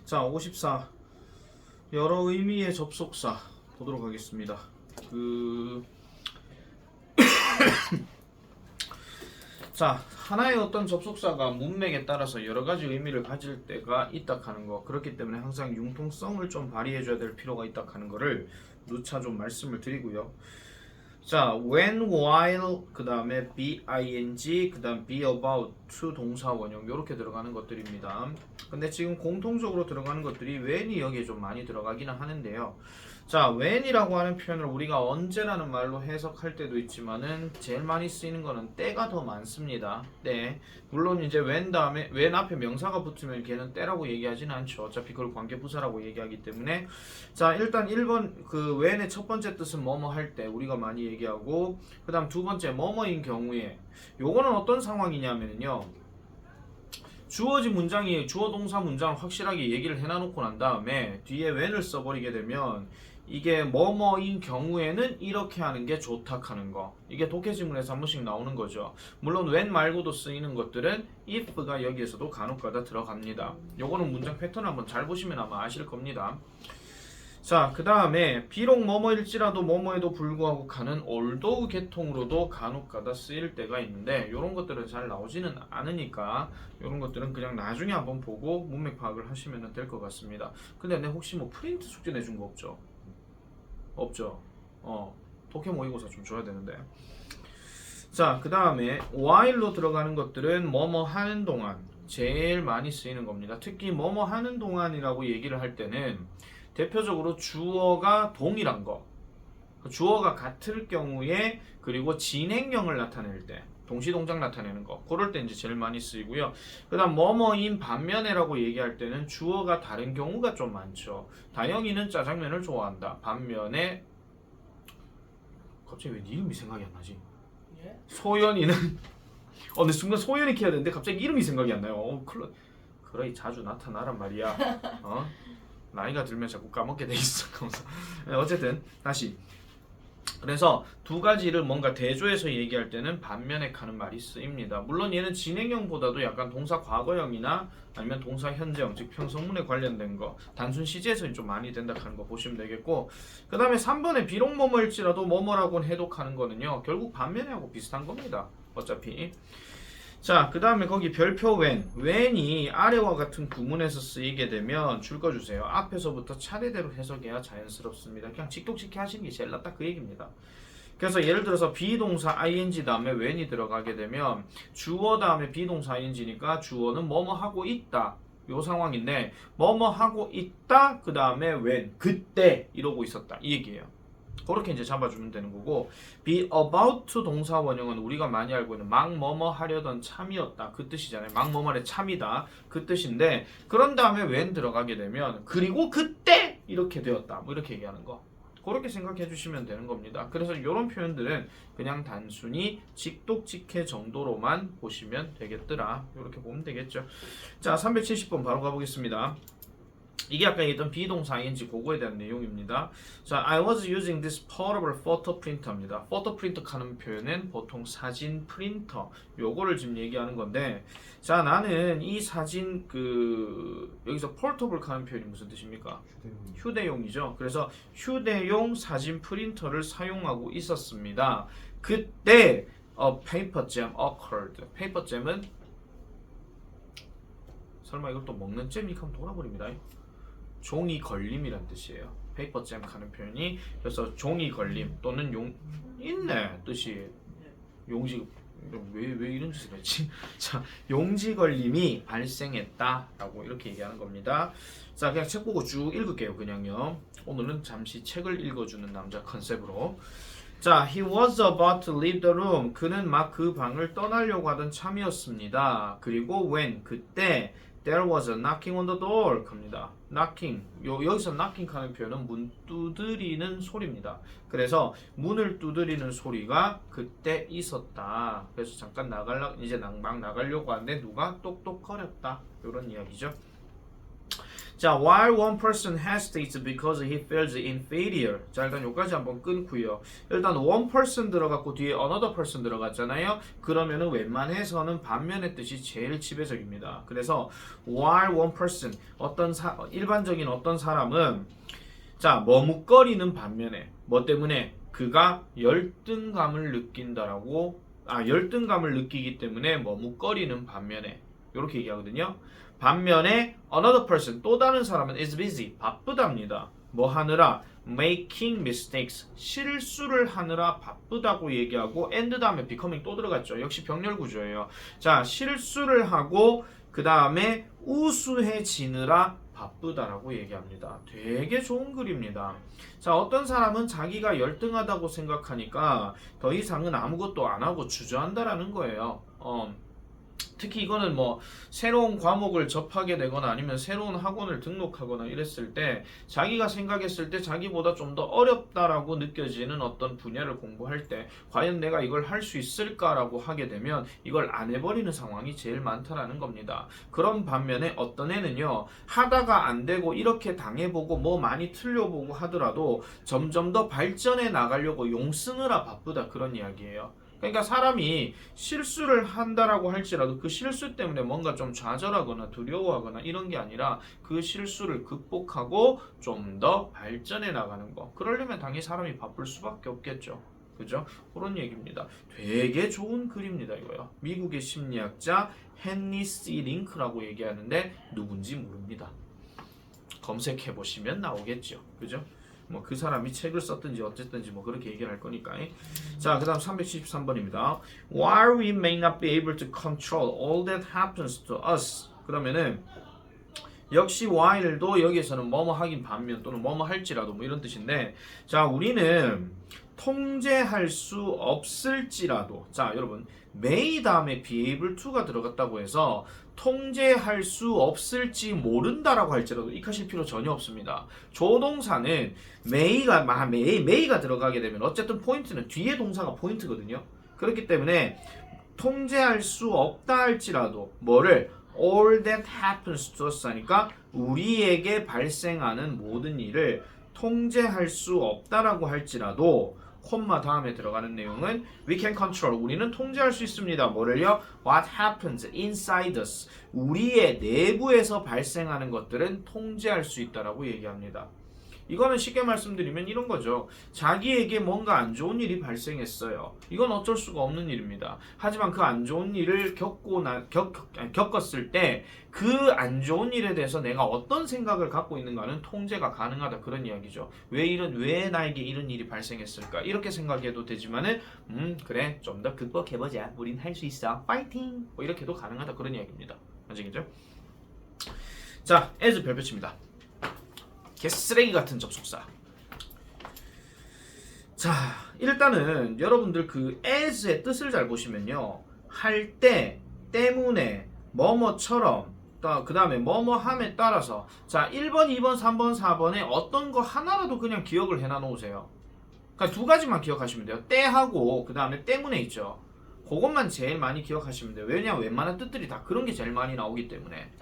자, 54. 여러 의미의 접속사 보도록 하겠습니다. 자, 하나의 어떤 접속사가 문맥에 따라서 여러 가지 의미를 가질 때가 있다 하는 거. 그렇기 때문에 항상 융통성을 좀 발휘해 줘야 될 필요가 있다 하는 거를 누차 좀 말씀을 드리고요. 자, when, while, 그 다음에 be, 그 다음 be about, to 동사 원형 이렇게 들어가는 것들입니다. 근데 지금 공통적으로 들어가는 것들이 when이 여기에 좀 많이 들어가기는 하는데요. 자, when이라고 하는 표현을 우리가 언제라는 말로 해석할 때도 있지만은 제일 많이 쓰이는 거는 때가 더 많습니다. 때. 물론 이제 when 다음에 when 앞에 명사가 붙으면 걔는 때라고 얘기하지는 않죠. 어차피 그걸 관계부사라고 얘기하기 때문에. 자, 일단 1번 그 when의 첫 번째 뜻은 뭐뭐 할 때 우리가 많이 얘기하고, 그다음 두 번째 뭐뭐인 경우에 요거는 어떤 상황이냐면요. 주어진 문장이 주어 동사 문장을 확실하게 얘기를 해놔놓고 난 다음에 뒤에 when을 써버리게 되면 이게 뭐뭐인 경우에는 이렇게 하는 게 좋다 하는 거. 이게 독해지문에서 한 번씩 나오는 거죠. 물론 when 말고도 쓰이는 것들은 if가 여기에서도 간혹가다 들어갑니다. 요거는 문장 패턴 한번 잘 보시면 아마 아실 겁니다. 자, 그 다음에 비록 뭐뭐일지라도 뭐뭐에도 불구하고 가는 although 계통으로도 간혹가다 쓰일 때가 있는데 이런 것들은 잘 나오지는 않으니까 이런 것들은 그냥 나중에 한번 보고 문맥 파악을 하시면 될 것 같습니다. 근데 내 혹시 뭐 프린트 숙제 내준 거 없죠? 없죠? 독해 모의고사 좀 줘야 되는데. 자, 그 다음에 while로 들어가는 것들은 뭐뭐 하는 동안 제일 많이 쓰이는 겁니다. 특히 뭐뭐 하는 동안이라고 얘기를 할 때는 대표적으로 주어가 동일한 거, 주어가 같을 경우에, 그리고 진행형을 나타낼 때, 동시동작 나타내는 거, 그럴 때 이제 제일 많이 쓰이고요. 그 다음 뭐뭐인 반면에라고 얘기할 때는 주어가 다른 경우가 좀 많죠. 다영이는 짜장면을 좋아한다. 반면에 갑자기 왜 네 이름이 생각이 안 나지? 예? 소연이는 근데 순간 소연이 키워야 되는데 갑자기 이름이 생각이 안 나요. 그래 자주 나타나란 말이야. 나이가 들면 자꾸 까먹게 돼 있어. 어쨌든 다시. 그래서 두 가지를 뭔가 대조해서 얘기할 때는 반면에 가는 말이 쓰입니다. 물론 얘는 진행형보다도 약간 동사 과거형이나 아니면 동사 현재형, 즉 평성문에 관련된 거, 단순 시제에서 좀 많이 된다 하는 거 보시면 되겠고, 그 다음에 3번에 비록 뭐뭐일지라도 뭐뭐라고 해독하는 거는요 결국 반면에 하고 비슷한 겁니다. 어차피. 자, 그 다음에 거기 별표 when이 아래와 같은 구문에서 쓰이게 되면 줄 거 주세요. 앞에서부터 차례대로 해석해야 자연스럽습니다. 그냥 직독직해 하시는 게 제일 낫다 그 얘기입니다. 그래서 예를 들어서 비동사 ing 다음에 when이 들어가게 되면 주어 다음에 비동사 ing니까 주어는 뭐뭐 하고 있다 요 상황인데, 뭐뭐 하고 있다 그 다음에 when, 그때 이러고 있었다 이 얘기예요. 그렇게 이제 잡아주면 되는 거고, be about to 동사 원형은 우리가 많이 알고 있는 막 뭐뭐 하려던 참이었다 그 뜻이잖아요. 막 뭐뭐의 참이다 그 뜻인데, 그런 다음에 when 들어가게 되면 그리고 그때 이렇게 되었다 뭐 이렇게 얘기하는 거, 그렇게 생각해 주시면 되는 겁니다. 그래서 이런 표현들은 그냥 단순히 직독직해 정도로만 보시면 되겠더라, 이렇게 보면 되겠죠. 자, 370번 바로 가보겠습니다. 이게 아까 얘기했던 비동사 ing 그거에 대한 내용입니다. 자, I was using this portable photo printer입니다. photo printer 하는 표현은 보통 사진 프린터 요거를 지금 얘기하는 건데, 자, 나는 이 사진 여기서 portable 하는 표현이 무슨 뜻입니까? 휴대용이죠. 그래서 휴대용 사진 프린터를 사용하고 있었습니다. 그때 a paper jam occurred. paper jam은 설마 이걸 또 먹는 잼이 하면 돌아버립니다. 종이 걸림이란 뜻이에요. 페이퍼 잼 하는 표현이. 그래서 종이 걸림 또는 있네 뜻이. 용지 왜 이런 짓을 했지? 자, 용지 걸림이 발생했다라고 이렇게 얘기하는 겁니다. 자, 그냥 책 보고 쭉 읽을게요. 그냥요. 오늘은 잠시 책을 읽어주는 남자 컨셉으로. 자, he was about to leave the room. 그는 막 그 방을 떠나려고 하던 참이었습니다. 그리고 when, 그때 there was a knocking on the door. 갑니다. knocking. 여기서 knocking 하는 표현은 문 두드리는 소리입니다. 그래서 문을 두드리는 소리가 그때 있었다. 그래서 잠깐 막 나가려고 하는데 누가 똑똑거렸다. 이런 이야기죠. 자, while one person hesitates because he feels inferior. 자, 일단 여기까지 한번 끊고요. 일단 one person 들어갔고 뒤에 another person 들어갔잖아요. 그러면은 웬만해서는 반면의 뜻이 제일 지배적입니다. 그래서 while one person 일반적인 어떤 사람은 자, 머뭇거리는 반면에 뭐 때문에 그가 열등감을 느끼기 때문에 머뭇거리는 반면에 이렇게 얘기하거든요. 반면에 another person 또 다른 사람은 is busy 바쁘답니다. 뭐 하느라 making mistakes 실수를 하느라 바쁘다고 얘기하고 and 다음에 becoming 또 들어갔죠. 역시 병렬 구조예요. 자, 실수를 하고 그 다음에 우수해지느라 바쁘다라고 얘기합니다. 되게 좋은 글입니다. 자, 어떤 사람은 자기가 열등하다고 생각하니까 더 이상은 아무것도 안 하고 주저한다라는 거예요. 특히 이거는 뭐 새로운 과목을 접하게 되거나 아니면 새로운 학원을 등록하거나 이랬을 때 자기가 생각했을 때 자기보다 좀 더 어렵다라고 느껴지는 어떤 분야를 공부할 때 과연 내가 이걸 할 수 있을까라고 하게 되면 이걸 안 해버리는 상황이 제일 많다라는 겁니다. 그런 반면에 어떤 애는요 하다가 안 되고 이렇게 당해보고 뭐 많이 틀려보고 하더라도 점점 더 발전해 나가려고 용 쓰느라 바쁘다 그런 이야기예요. 그러니까 사람이 실수를 한다라고 할지라도 그 실수 때문에 뭔가 좀 좌절하거나 두려워하거나 이런 게 아니라 그 실수를 극복하고 좀 더 발전해 나가는 거. 그러려면 당연히 사람이 바쁠 수밖에 없겠죠. 그죠? 그런 얘기입니다. 되게 좋은 글입니다, 이거요. 미국의 심리학자 헨리 C. 링크라고 얘기하는데 누군지 모릅니다. 검색해 보시면 나오겠죠. 그죠? 뭐 그 사람이 책을 썼든지 어쨌든지 뭐 그렇게 얘기를 할 거니까. 자, 그다음 373번입니다. While we may not be able to control all that happens to us. 그러면은 역시 while도 여기에서는 뭐뭐 하긴 반면 또는 뭐뭐 할지라도 뭐 이런 뜻인데, 자, 우리는 통제할 수 없을지라도, 자, 여러분 may 다음에 be able to가 들어갔다고 해서 통제할 수 없을지 모른다라고 할지라도 익하실 필요 전혀 없습니다. 조동사는 may가 들어가게 되면 어쨌든 포인트는 뒤에 동사가 포인트거든요. 그렇기 때문에 통제할 수 없다 할지라도 뭐를 all that happens to us 하니까 우리에게 발생하는 모든 일을 통제할 수 없다라고 할지라도 콤마 다음에 들어가는 내용은 we can control 우리는 통제할 수 있습니다. 뭐를요? What happens inside us 우리의 내부에서 발생하는 것들은 통제할 수 있다라고 얘기합니다. 이거는 쉽게 말씀드리면 이런 거죠. 자기에게 뭔가 안 좋은 일이 발생했어요. 이건 어쩔 수가 없는 일입니다. 하지만 그 안 좋은 일을 겪었을 때 그 안 좋은 일에 대해서 내가 어떤 생각을 갖고 있는가는 통제가 가능하다 그런 이야기죠. 왜 나에게 이런 일이 발생했을까? 이렇게 생각해도 되지만은 그래 좀 더 극복해보자. 우린 할 수 있어. 파이팅! 뭐 이렇게도 가능하다 그런 이야기입니다. 아시겠죠? 자, as 별표칩니다. 개쓰레기 같은 접속사. 자, 일단은 여러분들 그 as의 뜻을 잘 보시면요. 할 때, 때문에, 뭐뭐처럼, 그 다음에 뭐뭐함에 따라서 자, 1번, 2번, 3번, 4번에 어떤 거 하나라도 그냥 기억을 해놔 놓으세요. 그러니까 두 가지만 기억하시면 돼요. 때하고 그 다음에 때문에 있죠. 그것만 제일 많이 기억하시면 돼요. 왜냐하면 웬만한 뜻들이 다 그런 게 제일 많이 나오기 때문에.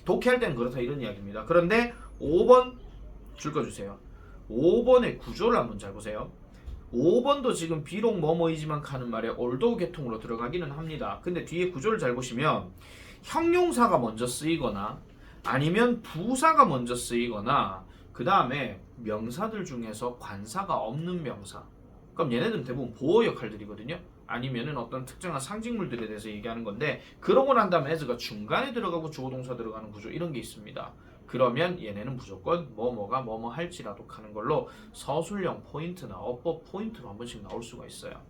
독해할 때는 그렇다 이런 이야기입니다. 그런데 5번 줄거주세요. 5번의 구조를 한번 잘 보세요. 5번도 지금 비록 뭐뭐이지만 하는 말에 although 계통으로 들어가기는 합니다. 근데 뒤에 구조를 잘 보시면 형용사가 먼저 쓰이거나 아니면 부사가 먼저 쓰이거나 그 다음에 명사들 중에서 관사가 없는 명사. 그럼 얘네들은 대부분 보호 역할들이거든요. 아니면은 어떤 특정한 상징물들에 대해서 얘기하는 건데 그러고 난 다음에 as가 중간에 들어가고 주어 동사 들어가는 구조 이런 게 있습니다. 그러면 얘네는 무조건 뭐뭐가 뭐뭐 할지라도 하는 걸로 서술형 포인트나 어법 포인트로 한 번씩 나올 수가 있어요.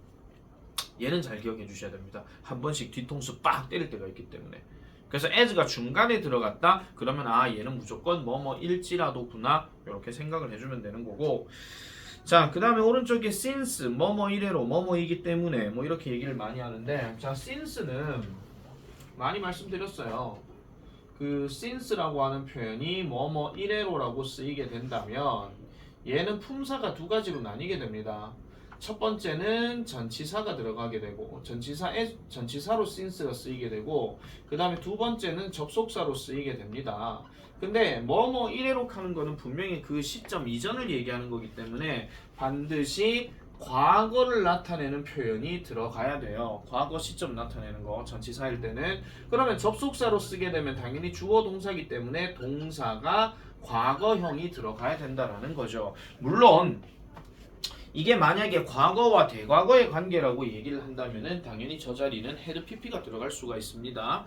얘는 잘 기억해 주셔야 됩니다. 한 번씩 뒤통수 빡 때릴 때가 있기 때문에. 그래서 as가 중간에 들어갔다 그러면 아 얘는 무조건 뭐뭐일지라도구나 이렇게 생각을 해주면 되는 거고. 자, 그 다음에 오른쪽에 since 뭐뭐 이래로 뭐뭐이기 때문에 뭐 이렇게 얘기를 많이 하는데, 자, since는 많이 말씀드렸어요. 그 since라고 하는 표현이 뭐뭐 이래로라고 쓰이게 된다면 얘는 품사가 두 가지로 나뉘게 됩니다. 첫 번째는 전치사가 들어가게 되고 전치사로 since가 쓰이게 되고 그 다음에 두 번째는 접속사로 쓰이게 됩니다. 근데 뭐뭐 이래로 하는 거는 분명히 그 시점 이전을 얘기하는 거기 때문에 반드시 과거를 나타내는 표현이 들어가야 돼요. 과거 시점 나타내는 거 전치사일 때는. 그러면 접속사로 쓰게 되면 당연히 주어 동사이기 때문에 동사가 과거형이 들어가야 된다라는 거죠. 물론 이게 만약에 과거와 대과거의 관계라고 얘기를 한다면은 당연히 저 자리는 had pp가 들어갈 수가 있습니다.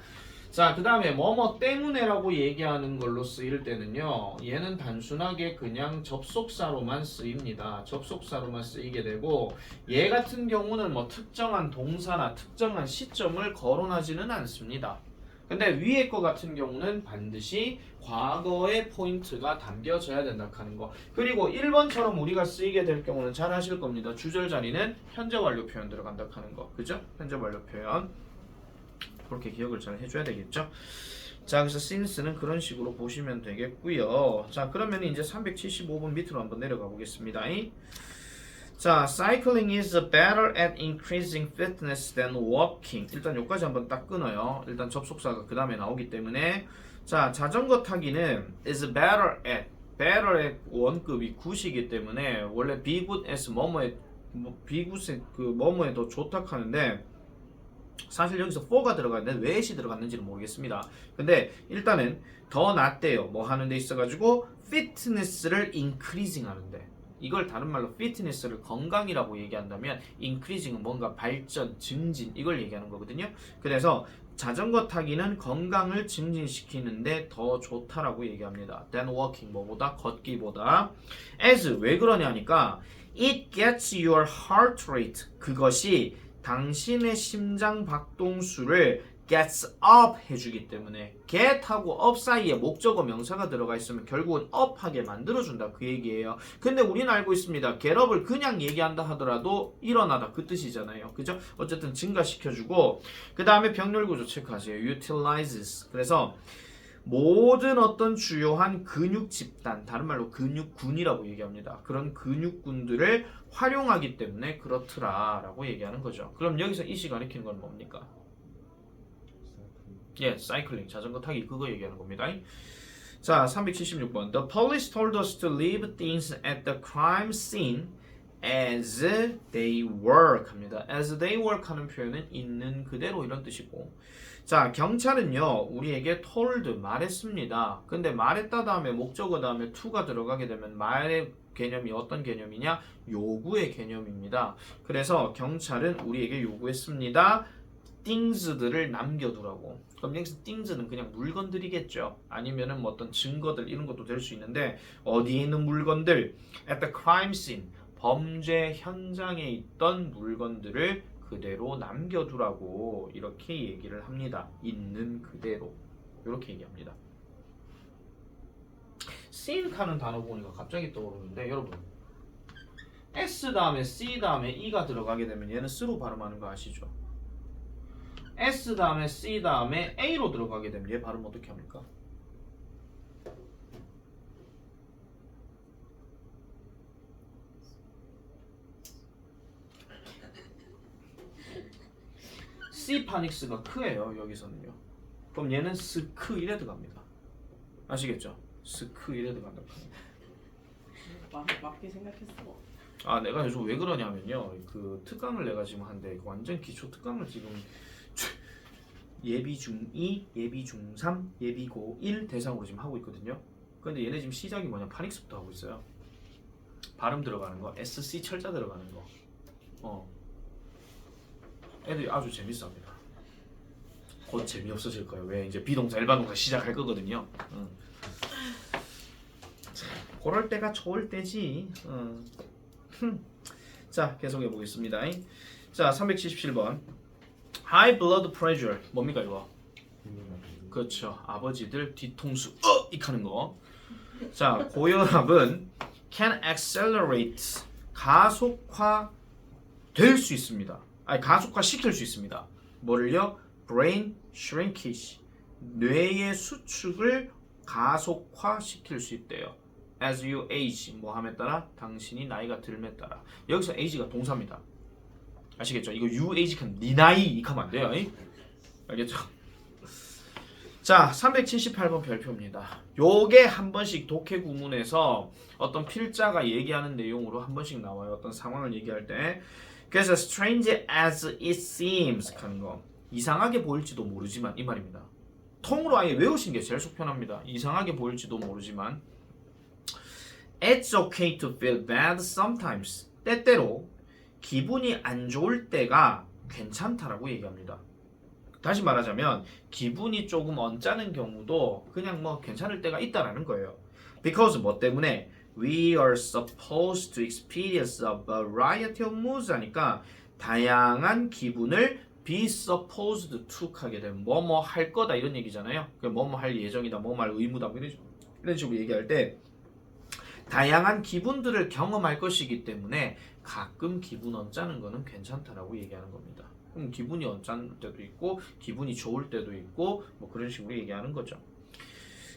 자, 그 다음에 뭐뭐 때문에라고 얘기하는 걸로 쓰일 때는요, 얘는 단순하게 그냥 접속사로만 쓰입니다. 접속사로만 쓰이게 되고, 얘 같은 경우는 뭐 특정한 동사나 특정한 시점을 거론하지는 않습니다. 근데 위에 거 같은 경우는 반드시 과거의 포인트가 담겨져야 된다 하는 거. 그리고 1번처럼 우리가 쓰이게 될 경우는 잘 아실 겁니다. 주절 자리는 현재 완료 표현 들어간다 하는 거. 그죠? 현재 완료 표현. 그렇게 기억을 잘 해줘야 되겠죠. 자, 그래서 since는 그런 식으로 보시면 되겠고요. 자, 그러면 이제 375번 밑으로 한번 내려가 보겠습니다. 자, cycling is better at increasing fitness than walking. 일단 여기까지 한번 딱 끊어요. 일단 접속사가 그 다음에 나오기 때문에. 자, 자전거 타기는 is better at 원급이 굿이기 때문에 원래 be good as 뭐뭐에 be good 그 뭐뭐에 더 좋다 하는데 사실 여기서 for가 들어갔는데 왜 at이 들어갔는지는 모르겠습니다. 근데 일단은 더 낫대요. 뭐 하는 데 있어가지고 fitness를 increasing 하는데, 이걸 다른 말로 fitness를 건강이라고 얘기한다면 increasing은 뭔가 발전, 증진 이걸 얘기하는 거거든요. 그래서 자전거 타기는 건강을 증진시키는데 더 좋다라고 얘기합니다. than walking 뭐보다 걷기보다. as 왜 그러냐니까 it gets your heart rate, 그것이 당신의 심장 박동수를 gets up 해주기 때문에 get하고 up 사이에 목적어 명사가 들어가 있으면 결국은 up하게 만들어준다 그 얘기예요. 근데 우리는 알고 있습니다. get up을 그냥 얘기한다 하더라도 일어나다 그 뜻이잖아요. 그죠? 어쨌든 증가시켜주고, 그 다음에 병렬 구조 체크하세요. utilizes. 그래서 모든 어떤 주요한 근육 집단, 다른 말로 근육군이라고 얘기합니다. 그런 근육군들을 활용하기 때문에 그렇더라라고 얘기하는 거죠. 그럼 여기서 이시 가리키는 건 뭡니까? 예, 사이클링, 자전거 타기 그거 얘기하는 겁니다. 자, 376번. The police told us to leave things at the crime scene as they work 합니다. as they work 하는 표현은 있는 그대로 이런 뜻이고, 자, 경찰은요 우리에게 told 말했습니다. 근데 말했다 다음에 목적어 다음에 to가 들어가게 되면 말의 개념이 어떤 개념이냐? 요구의 개념입니다. 그래서 경찰은 우리에게 요구했습니다. things들을 남겨두라고. 그럼 여기서 things는 그냥 물건들이겠죠. 아니면은 뭐 어떤 증거들 이런 것도 될 수 있는데, 어디에 있는 물건들? at the crime scene, 범죄 현장에 있던 물건들을 그대로 남겨두라고 이렇게 얘기를 합니다. 있는 그대로 이렇게 얘기합니다. scene 하는 단어 보니까 갑자기 떠오르는데, 여러분 S 다음에 C 다음에 E가 들어가게 되면 얘는 스로 발음하는 거 아시죠? S 다음에 C 다음에 A로 들어가게 되면 얘 발음 어떻게 합니까? C 파닉스가 크예요. 여기서는요. 그럼 얘는 스크 이래 들어갑니다. 아시겠죠? 스크 이래 들어간다. 맞게 생각했어. 아, 내가 요즘 왜 그러냐면요. 그 특강을 내가 지금 한데 완전 기초 특강을 지금 예비 중2, 예비 중3, 예비 고1 대상으로 지금 하고 있거든요. 근데 얘네 지금 시작이 뭐냐? 파닉스부터 하고 있어요. 발음 들어가는 거, SC 철자 들어가는 거. 애들이 아주 재밌어합니다. 곧 재미없어질 거예요. 왜? 이제 비동사, 일반동사 시작할 거거든요. 그럴 때가 좋을 때지. 자, 계속해 보겠습니다. 자, 377번. High blood pressure. 뭡니까 이거? 그렇죠. 아버지들 뒤통수 이하는 거. 자, 고혈압은 can accelerate, 가속화 될 수 있습니다. 아니, 가속화 시킬 수 있습니다. 뭐를요? brain shrinkage, 뇌의 수축을 가속화 시킬 수 있대요. as you age, 뭐 함에 따라? 당신이 나이가 들음에 따라. 여기서 age가 동사입니다. 아시겠죠? 이거 you age 하면 네 나이 이렇게 하면 안 돼요. 알겠죠? 자, 378번 별표입니다. 요게 한 번씩 독해 구문에서 어떤 필자가 얘기하는 내용으로 한 번씩 나와요. 어떤 상황을 얘기할 때. 그래서 strange as it seems 하는 거. 이상하게 보일지도 모르지만 이 말입니다. 통으로 아예 외우시는 게 제일 속편합니다. 이상하게 보일지도 모르지만 It's okay to feel bad sometimes. 때때로 기분이 안 좋을 때가 괜찮다라고 얘기합니다. 다시 말하자면 기분이 조금 언짢은 경우도 그냥 뭐 괜찮을 때가 있다라는 거예요. Because 뭐 때문에 we are supposed to experience a variety of moods 하니까 다양한 기분을 be supposed to 하게 되면 뭐뭐 할 거다 이런 얘기잖아요. 뭐뭐 할 예정이다, 뭐뭐 할 의무다 뭐 이런 식으로 얘기할 때 다양한 기분들을 경험할 것이기 때문에 가끔 기분 언짢은 거는 괜찮다라고 얘기하는 겁니다. 그럼 기분이 언짢을 때도 있고 기분이 좋을 때도 있고 뭐 그런 식으로 얘기하는 거죠.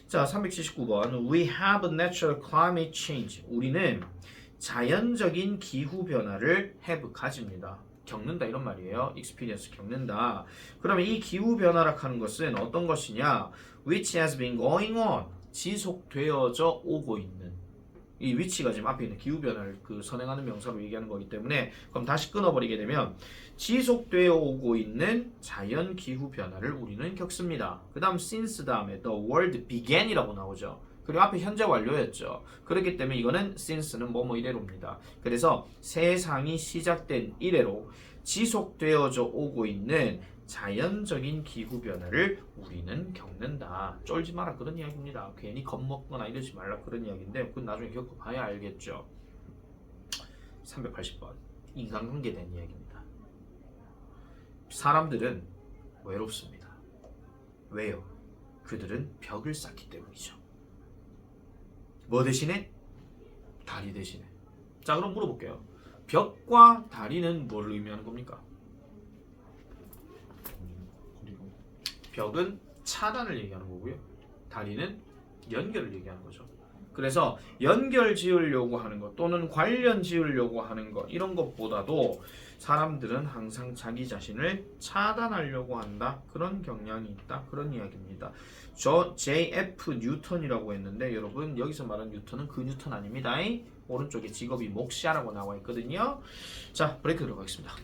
자, 379번 We have natural climate change. 우리는 자연적인 기후 변화를 have 가집니다. 겪는다 이런 말이에요. experience 겪는다. 그러면 이 기후 변화라 하는 것은 어떤 것이냐? which has been going on. 지속되어져 오고 있는 이 위치가 지금 앞에 있는 기후 변화를 그 선행하는 명사로 얘기하는 거기 때문에 그럼 다시 끊어버리게 되면 지속되어 오고 있는 자연 기후 변화를 우리는 겪습니다. 그 다음 since 다음에 the world began이라고 나오죠. 그리고 앞에 현재 완료였죠. 그렇기 때문에 이거는 since는 뭐뭐 이래로입니다. 그래서 세상이 시작된 이래로 지속되어져 오고 있는 자연적인 기후 변화를 우리는 겪는다. 쫄지 마라 그런 이야기입니다. 괜히 겁먹거나 이러지 말라 그런 이야기인데 그건 나중에 겪어봐야 알겠죠. 380번 인간관계에 대한 이야기입니다. 사람들은 외롭습니다. 왜요? 그들은 벽을 쌓기 때문이죠. 뭐 대신에? 다리 대신에. 자, 그럼 물어볼게요. 벽과 다리는 뭘 의미하는 겁니까? 벽은 차단을 얘기하는 거고요. 다리는 연결을 얘기하는 거죠. 그래서 연결 지으려고 하는 것 또는 관련 지으려고 하는 것 이런 것보다도 사람들은 항상 자기 자신을 차단하려고 한다. 그런 경향이 있다. 그런 이야기입니다. 저 J.F. 뉴턴이라고 했는데 여러분 여기서 말한 뉴턴은 그 뉴턴 아닙니다. 오른쪽에 직업이 목시아라고 나와 있거든요. 자, 브레이크 들어가겠습니다.